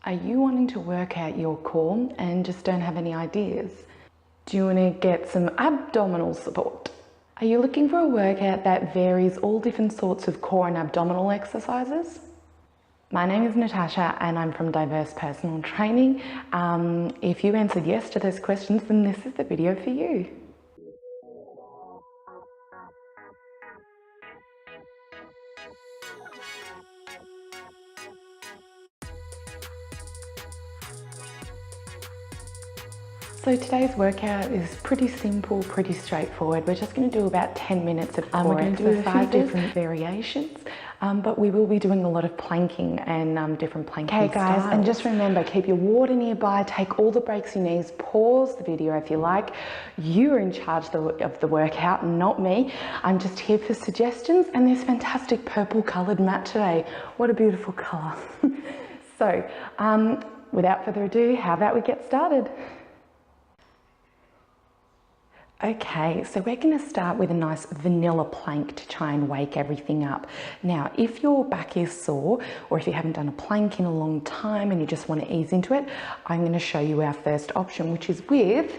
Are you wanting to work out your core and just don't have any ideas? Do you want to get some abdominal support? Are you looking for a workout that varies all different sorts of core and abdominal exercises? My name is Natasha and I'm from Diverse Personal Training. If you answered yes to those questions, then this is the video for you. So today's workout is pretty simple, pretty straightforward. We're just going to do about 10 minutes of core We're going to do 5 different variations, but we will be doing a lot of planking and different planking Okay guys, styles. and just remember, keep your water nearby, take all the breaks you need, pause the video if you like. You are in charge of the workout, not me. I'm just here for suggestions, and this fantastic purple coloured mat today. What a beautiful colour. So, without further ado, how about we get started? Okay, so we're going to start with a nice vanilla plank to try and wake everything up. Now, if your back is sore, or if you haven't done a plank in a long time and you just want to ease into it, I'm going to show you our first option, which is with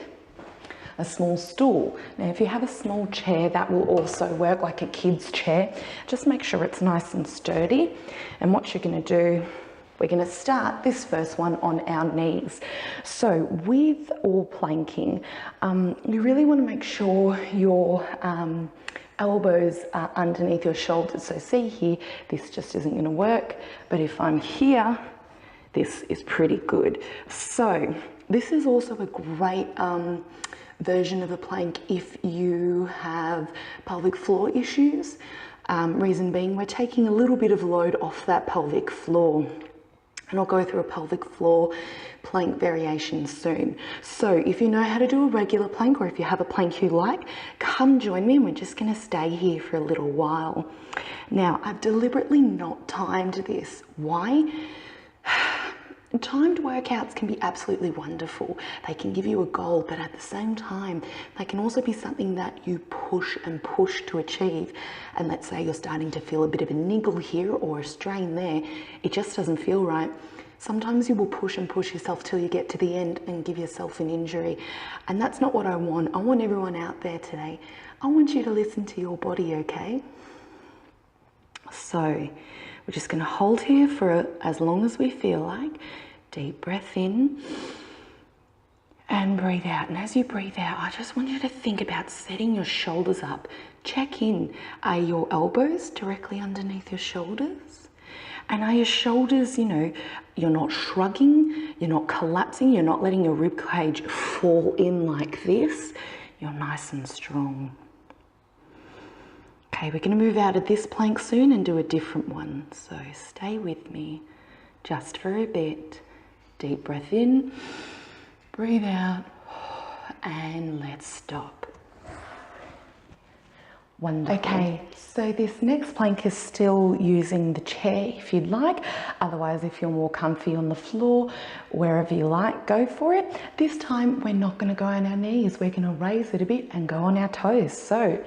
a small stool. Now, if you have a small chair, that will also work, like a kid's chair. Just make sure it's nice and sturdy. And what you're going to do, we're going to start this first one on our knees. So with all planking, you really want to make sure your elbows are underneath your shoulders. So see here, this just isn't going to work, but if I'm here, this is pretty good. So this is also a great version of a plank if you have pelvic floor issues. Reason being, we're taking a little bit of load off that pelvic floor. And I'll go through a pelvic floor plank variation soon. So if you know how to do a regular plank, or if you have a plank you like, come join me and we're just going to stay here for a little while. Now, I've deliberately not timed this. Why? Timed workouts can be absolutely wonderful. They can give you a goal, but at the same time, they can also be something that you push and push to achieve. And let's say you're starting to feel a bit of a niggle here or a strain there, it just doesn't feel right. Sometimes you will push and push yourself till you get to the end and give yourself an injury. And that's not what I want. I want everyone out there today. I want you to listen to your body, okay? So we're just going to hold here for as long as we feel like. Deep breath in and breathe out. And as you breathe out, I just want you to think about setting your shoulders up. Check in. Are your elbows directly underneath your shoulders? And are your shoulders, you're not shrugging, you're not collapsing, you're not letting your rib cage fall in like this. You're nice and strong. Okay, we're going to move out of this plank soon and do a different one. So stay with me just for a bit. Deep breath in, breathe out, and let's stop. Wonderful. Okay, so this next plank is still using the chair if you'd like. Otherwise, if you're more comfy on the floor, wherever you like, go for it. This time, we're not going to go on our knees. We're going to raise it a bit and go on our toes. So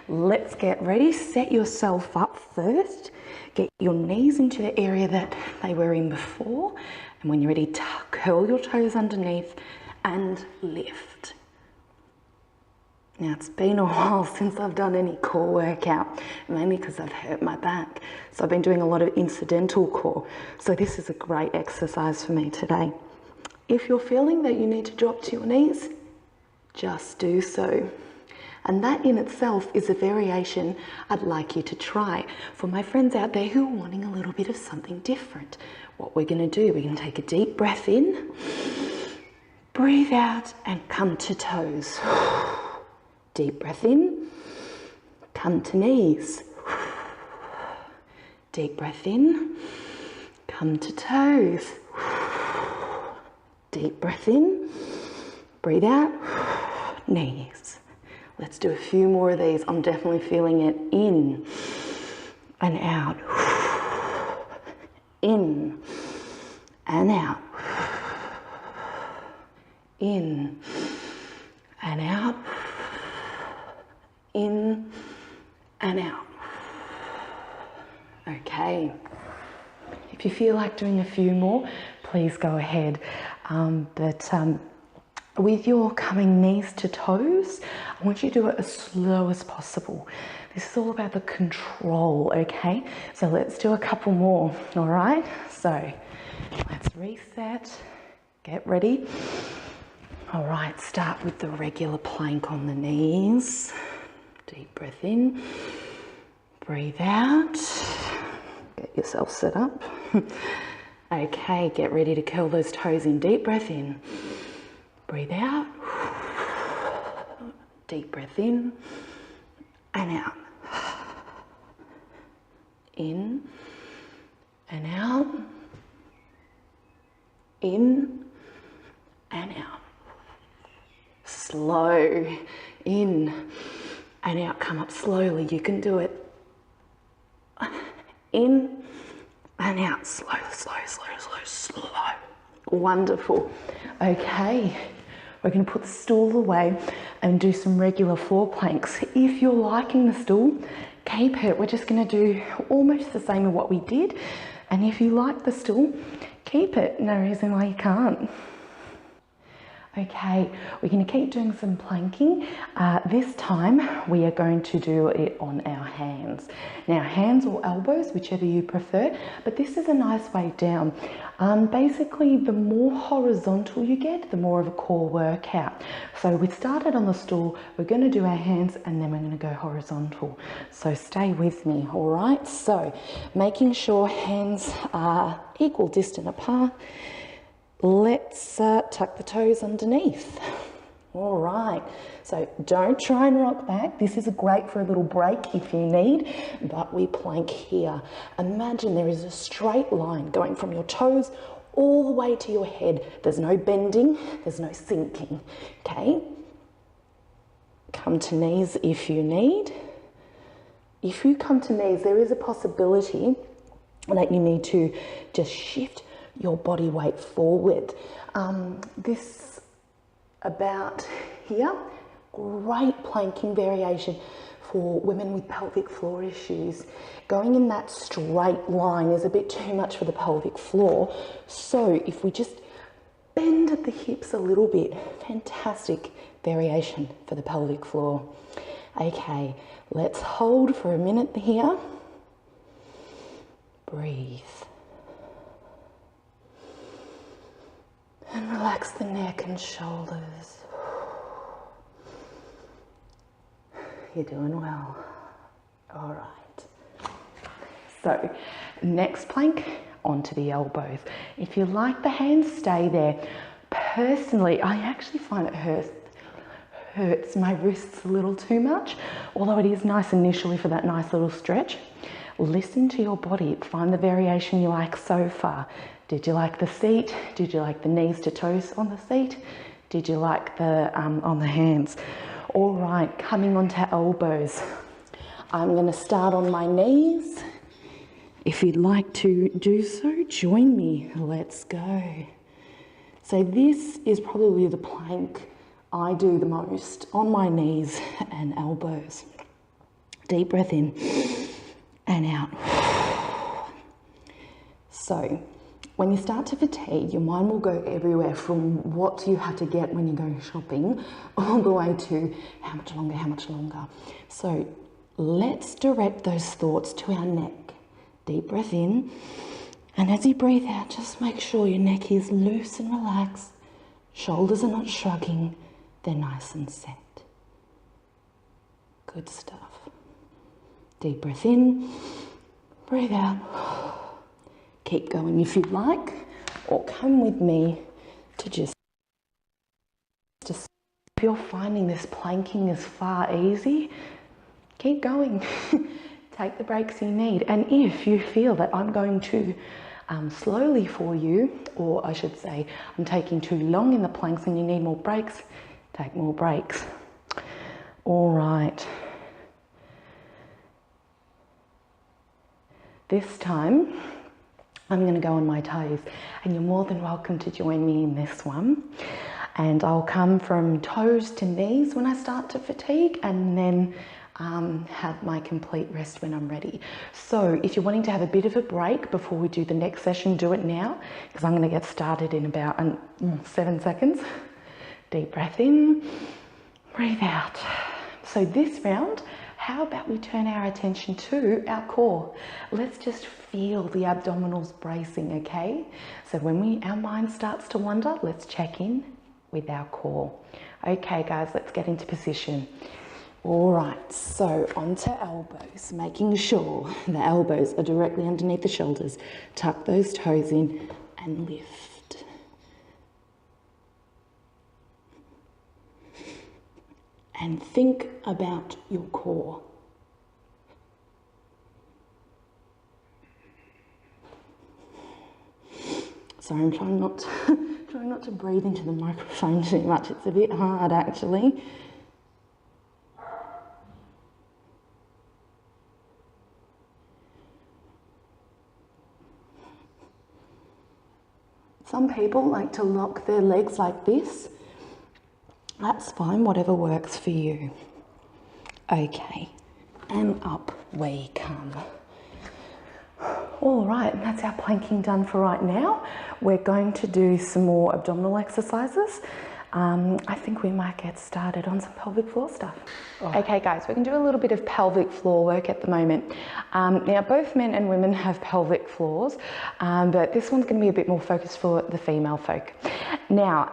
let's get ready. Set yourself up first. Get your knees into the area that they were in before. And when you're ready, curl your toes underneath and lift. Now, it's been a while since I've done any core workout, mainly because I've hurt my back. So I've been doing a lot of incidental core. So this is a great exercise for me today. If you're feeling that you need to drop to your knees, just do so. And that in itself is a variation I'd like you to try. For my friends out there who are wanting a little bit of something different, what we're going to do, we're going to take a deep breath in, breathe out, and come to toes. Deep breath in, come to knees. Deep breath in, come to toes. Deep breath in, breathe out, knees. Let's do a few more of these. I'm definitely feeling it. In and out. In and out. In and out. In and out. Okay. If you feel like doing a few more, please go ahead. With your coming knees to toes, I want you to do it as slow as possible. This is all about the control, okay? So let's do a couple more, all right? So let's reset, get ready. All right, start with the regular plank on the knees. Deep breath in, breathe out, get yourself set up. Okay, get ready to curl those toes in. Deep breath in, breathe out, deep breath in and out. In and out, in and out. Slow, in and out. Come up slowly, you can do it. In and out, slow, slow, slow, slow, slow. Wonderful. Okay, we're going to put the stool away and do some regular floor planks. If you're liking the stool, keep it. We're just going to do almost the same as what we did. And if you like the stool, keep it. No reason why you can't. Okay, we're going to keep doing some planking. This time we are going to do it on our hands. Now, hands or elbows, whichever you prefer, but this is a nice way down. Basically, the more horizontal you get, the more of a core workout. So we started on the stool, we're going to do our hands and then we're going to go horizontal. So stay with me, all right? So making sure hands are equal distance apart. Let's tuck the toes underneath. All right, so don't try and rock back. This is great for a little break if you need, but we plank here. Imagine there is a straight line going from your toes all the way to your head. There's no bending, there's no sinking, okay? Come to knees if you need. If you come to knees, there is a possibility that you need to just shift your body weight forward. This about here, great planking variation for women with pelvic floor issues. Going in that straight line is a bit too much for the pelvic floor. So if we just bend at the hips a little bit, fantastic variation for the pelvic floor. Okay, let's hold for a minute here. Breathe. And relax the neck and shoulders. You're doing well. All right. So, next plank, onto the elbows. If you like the hands, stay there. Personally, I actually find it hurts my wrists a little too much, although it is nice initially for that nice little stretch. Listen to your body. Find the variation you like so far. Did you like the seat? Did you like the knees to toes on the seat? Did you like the on the hands? All right, coming onto elbows. I'm going to start on my knees. If you'd like to do so, join me. Let's go. So this is probably the plank I do the most, on my knees and elbows. Deep breath in and out. So when you start to fatigue, your mind will go everywhere from what you had to get when you go shopping all the way to how much longer, how much longer. So let's direct those thoughts to our neck. Deep breath in, and as you breathe out, just make sure your neck is loose and relaxed. Shoulders are not shrugging, they're nice and set. Good stuff. Deep breath in, breathe out. Keep going if you'd like, or come with me to just if you're finding this planking is far easy, keep going. Take the breaks you need. And if you feel that I'm going too slowly for you, or I should say I'm taking too long in the planks and you need more breaks, take more breaks. All right. This time, I'm going to go on my toes, and you're more than welcome to join me in this one. And I'll come from toes to knees when I start to fatigue, and then have my complete rest when I'm ready. So if you're wanting to have a bit of a break before we do the next session, do it now, because I'm going to get started in about 7 seconds. Deep breath in, breathe out. So this round, how about we turn our attention to our core? Let's just feel the abdominals bracing, okay? So when our mind starts to wander, let's check in with our core. Okay guys, let's get into position. All right, so onto elbows, making sure the elbows are directly underneath the shoulders. Tuck those toes in and lift. And think about your core. Sorry, I'm trying not to breathe into the microphone too much. It's a bit hard actually. Some people like to lock their legs like this. That's fine, whatever works for you. Okay, and up we come. All right, that's our planking done for right now. We're going to do some more abdominal exercises. I think we might get started on some pelvic floor stuff. Okay guys, we can do a little bit of pelvic floor work at the moment. Now both men and women have pelvic floors, but this one's going to be a bit more focused for the female folk. Now,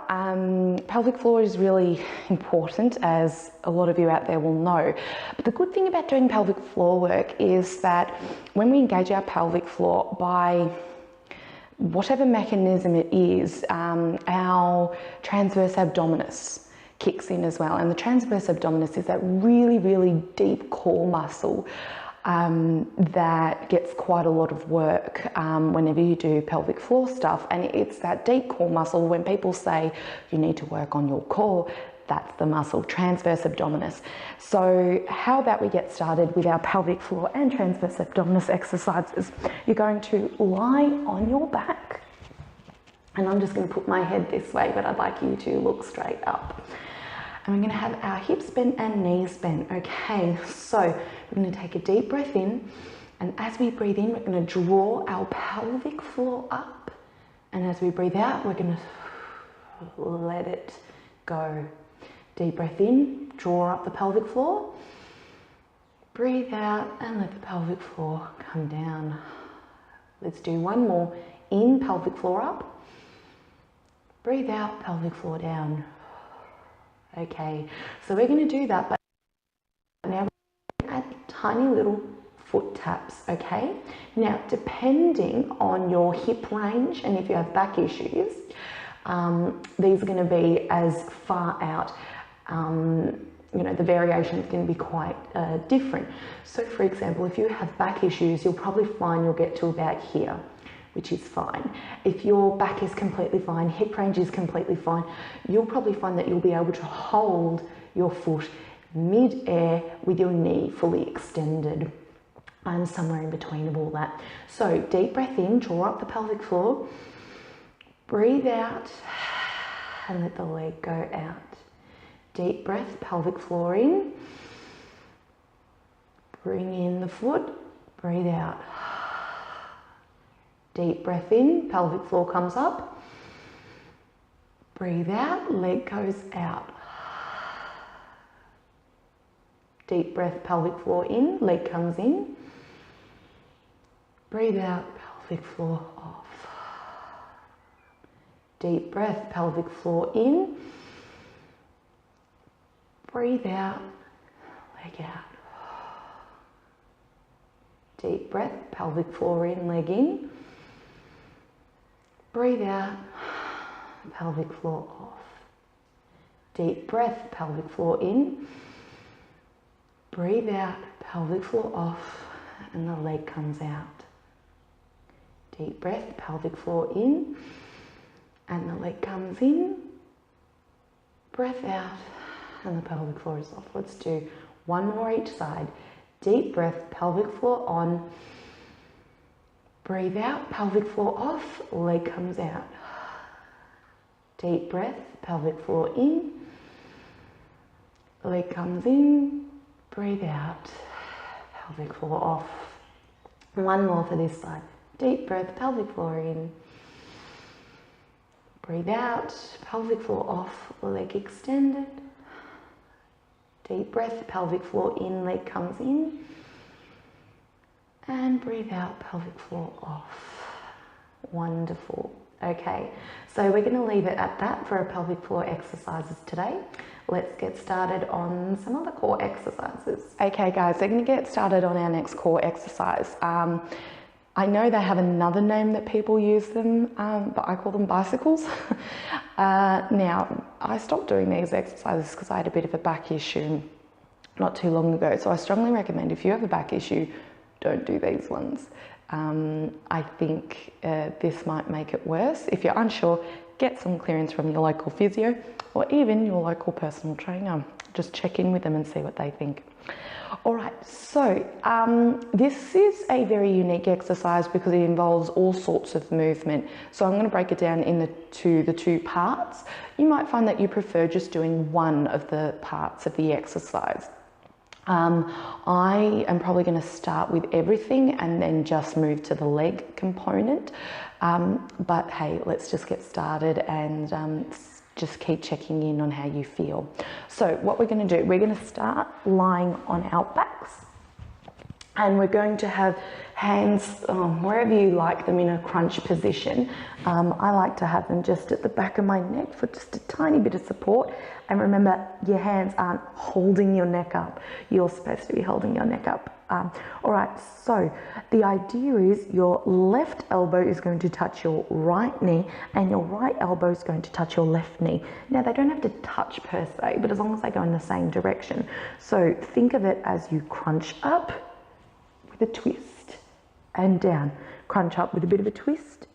pelvic floor is really important, as a lot of you out there will know. But the good thing about doing pelvic floor work is that when we engage our pelvic floor by whatever mechanism it is, our transverse abdominus kicks in as well. And the transverse abdominus is that really, really deep core muscle that gets quite a lot of work whenever you do pelvic floor stuff. And it's that deep core muscle. When people say you need to work on your core, that's the muscle, transverse abdominus. So how about we get started with our pelvic floor and transverse abdominus exercises. You're going to lie on your back, and I'm just going to put my head this way, but I'd like you to look straight up. And we're going to have our hips bent and knees bent. Okay, so we're going to take a deep breath in, and as we breathe in, we're going to draw our pelvic floor up, and as we breathe out, we're going to let it go. Deep breath in, draw up the pelvic floor. Breathe out and let the pelvic floor come down. Let's do one more. In, pelvic floor up. Breathe out, pelvic floor down. Okay, so we're going to do that, but now we're going to add tiny little foot taps, okay? Now, depending on your hip range and if you have back issues, these are going to be as far out. You know, the variation is going to be quite different. So for example, if you have back issues, you'll probably find you'll get to about here, which is fine. If your back is completely fine, hip range is completely fine, you'll probably find that you'll be able to hold your foot mid-air with your knee fully extended, and somewhere in between of all that. So deep breath in, draw up the pelvic floor, breathe out and let the leg go out. Deep breath, pelvic floor in, bring in the foot, breathe out. Deep breath in, pelvic floor comes up, breathe out, leg goes out. Deep breath, pelvic floor in, leg comes in, breathe out, pelvic floor off. Deep breath, pelvic floor in, breathe out, leg out. Deep breath, pelvic floor in, leg in. Breathe out, pelvic floor off. Deep breath, pelvic floor in. Breathe out, pelvic floor off, and the leg comes out. Deep breath, pelvic floor in, and the leg comes in. Breath out, and the pelvic floor is off. Let's do one more each side. Deep breath, pelvic floor on. Breathe out, pelvic floor off, leg comes out. Deep breath, pelvic floor in. Leg comes in. Breathe out, pelvic floor off. One more for this side. Deep breath, pelvic floor in. Breathe out, pelvic floor off, leg extended. Deep breath, pelvic floor in, leg comes in. And breathe out, pelvic floor off. Wonderful. Okay, so we're going to leave it at that for our pelvic floor exercises today. Let's get started on some other core exercises. Okay guys, we're going to get started on our next core exercise. I know they have another name that people use them, but I call them bicycles. Now, I stopped doing these exercises because I had a bit of a back issue not too long ago. So I strongly recommend if you have a back issue, don't do these ones. I think this might make it worse. If you're unsure, get some clearance from your local physio or even your local personal trainer. Just check in with them and see what they think. All right, so this is a very unique exercise because it involves all sorts of movement. So I'm going to break it down into the two parts. You might find that you prefer just doing one of the parts of the exercise. I am probably going to start with everything and then just move to the leg component. But hey, let's just get started and just keep checking in on how you feel. So what we're going to do, we're going to start lying on our backs. And we're going to have hands wherever you like them in a crunch position. I like to have them just at the back of my neck for just a tiny bit of support. And remember, your hands aren't holding your neck up. You're supposed to be holding your neck up. All right, so the idea is your left elbow is going to touch your right knee and your right elbow is going to touch your left knee. Now, they don't have to touch per se, but as long as they go in the same direction. So think of it as you crunch up with a twist and down. Crunch up with a bit of a twist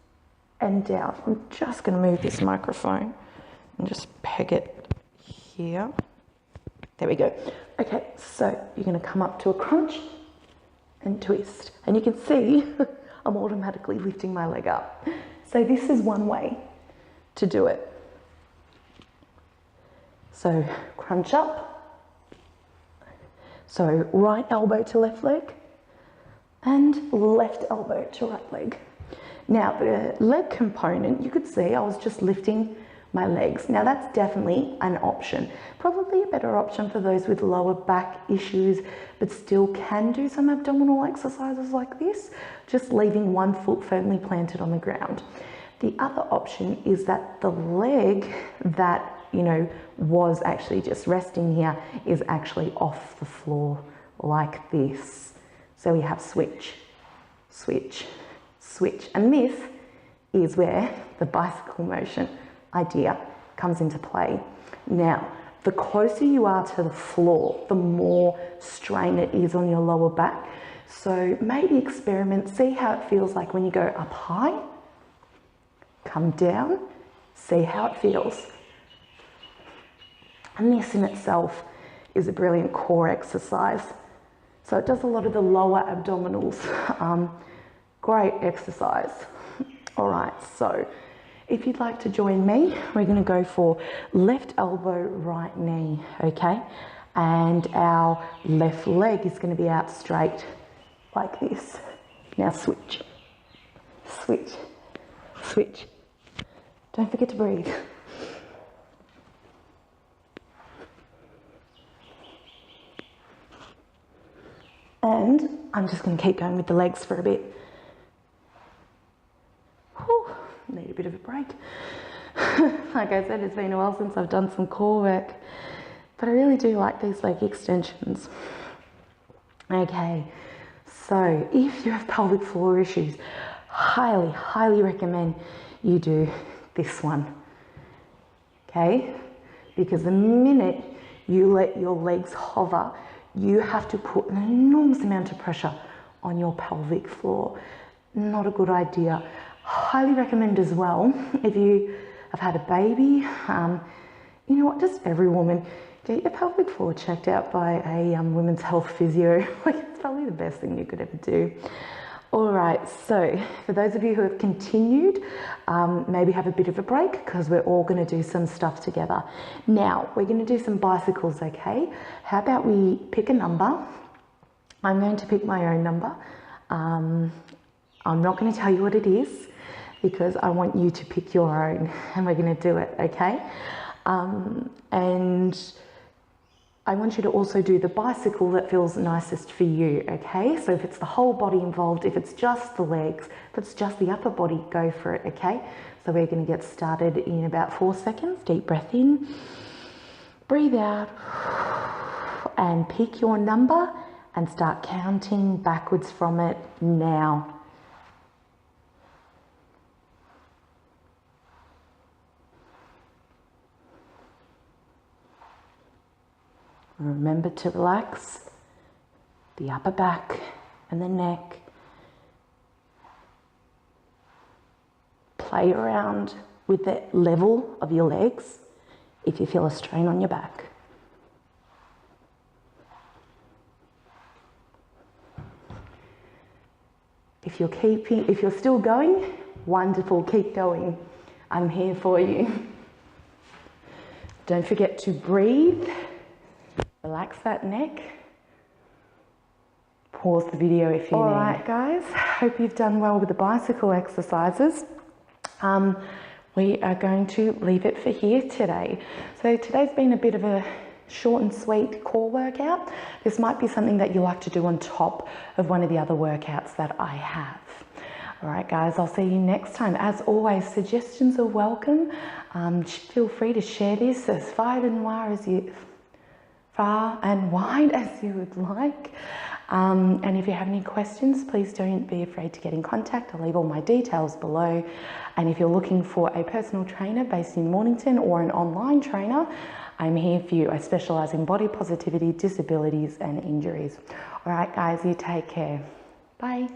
and down. I'm just going to move this microphone and just peg it here. There we go. Okay, so you're going to come up to a crunch and twist. And you can see I'm automatically lifting my leg up. So this is one way to do it. So crunch up. So right elbow to left leg and left elbow to right leg. Now the leg component, you could see I was just lifting my legs. Now that's definitely an option. Probably a better option for those with lower back issues, but still can do some abdominal exercises like this, just leaving one foot firmly planted on the ground. The other option is that the leg that, you know, was actually just resting here is actually off the floor like this. So we have switch, switch, switch. And this is where the bicycle motion idea comes into play. Now, the closer you are to the floor, the more strain it is on your lower back. So maybe experiment, see how it feels like when you go up high, come down, see how it feels. And this in itself is a brilliant core exercise. So it does a lot of the lower abdominals. Great exercise. All right, so if you'd like to join me, we're going to go for left elbow, right knee, okay? And our left leg is going to be out straight like this. Now switch, switch, switch. Don't forget to breathe. And I'm just going to keep going with the legs for a bit. Whew. Need a bit of a break. Like I said, it's been a while since I've done some core work, but I really do like these leg extensions. Okay, so if you have pelvic floor issues, highly recommend you do this one. Okay, because the minute you let your legs hover, you have to put an enormous amount of pressure on your pelvic floor. Not a good idea. Highly recommend as well, if you have had a baby, you know what, just every woman, get your pelvic floor checked out by a women's health physio. Like, it's probably the best thing you could ever do. All right, so for those of you who have continued, maybe have a bit of a break because we're all going to do some stuff together. Now, we're going to do some bicycles, okay? How about we pick a number? I'm going to pick my own number. I'm not going to tell you what it is because I want you to pick your own and we're going to do it, okay? And I want you to also do the bicycle that feels nicest for you, okay? So if it's the whole body involved, if it's just the legs, if it's just the upper body, go for it, okay? So we're going to get started in about 4 seconds. Deep breath in, breathe out, and pick your number and start counting backwards from it now. Remember to relax the upper back and the neck. Play around with the level of your legs if you feel a strain on your back. If you're still going, wonderful, keep going. I'm here for you. Don't forget to breathe. Relax that neck. Pause the video if you need. All right, guys, hope you've done well with the bicycle exercises. We are going to leave it for here today. So today's been a bit of a short and sweet core workout. This might be something that you like to do on top of one of the other workouts that I have. All right, guys, I'll see you next time. As always, suggestions are welcome. Feel free to share this as far and wide as you would like. And if you have any questions, please don't be afraid to get in contact. I'll leave all my details below. And if you're looking for a personal trainer based in Mornington or an online trainer, I'm here for you. I specialize in body positivity, disabilities, and injuries. All right, guys, you take care. Bye.